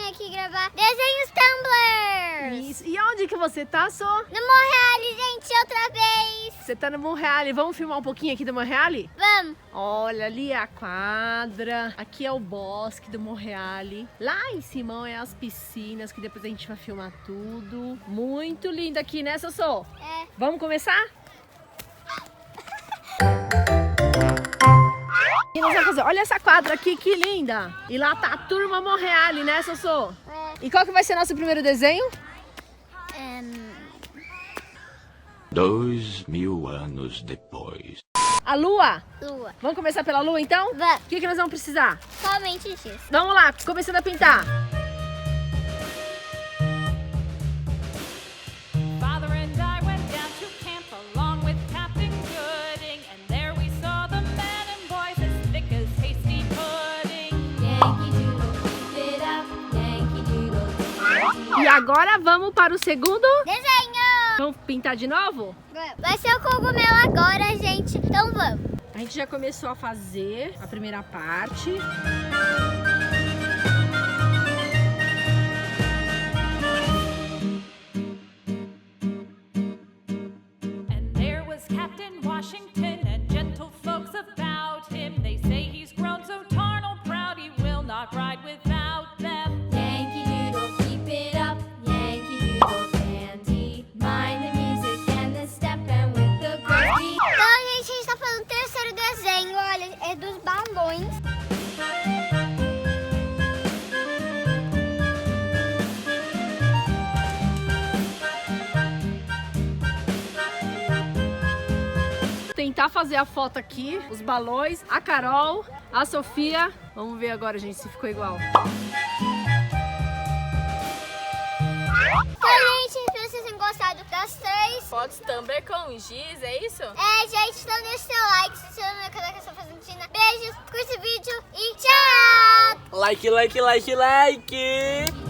vim aqui gravar Desenhos Tumblr. Isso. E onde que você tá, Sô? No Monreale, gente, outra vez. Você tá no Monreale. Vamos filmar um pouquinho aqui do Monreale? Vamos. Olha, ali é a quadra. Aqui é o bosque do Monreale. Lá em cima é as piscinas, que depois a gente vai filmar tudo. Muito lindo aqui, né, Sossô? É. Vamos começar? E nós vamos fazer, olha essa quadra aqui, que linda! E lá tá a turma Monreale, né, Sossô? É. E qual que vai ser nosso primeiro desenho? 2000 anos depois. A lua? Lua. Vamos começar pela lua, então? Vamos. O que nós vamos precisar? Somente giz. Vamos lá, começando a pintar. E agora vamos para o segundo Desenho. Vamos pintar de novo? Vai ser o cogumelo agora, gente. Então vamos. A gente já começou a fazer a primeira parte. And there was Captain Washington and gentle folks about him. They say he's grown so tarnal proud he will not ride without them. Yankee Doodle, keep it up. Yankee Doodle dandy. Mind the music and the step and with the great beat. Então, gente, a gente tá fazendo o terceiro desenho. Olha, é dos balões. Tentar fazer a foto aqui, os balões, a Carol, a Sofia. Vamos ver agora, gente, se ficou igual. Então, gente, espero que vocês tenham gostado das 3 Fotos Tumblr com giz, é isso? É, gente, então deixa seu like, se inscreva no meu canal que é Sophia Santina. Beijos, curte o vídeo e tchau! Like, like, like, like!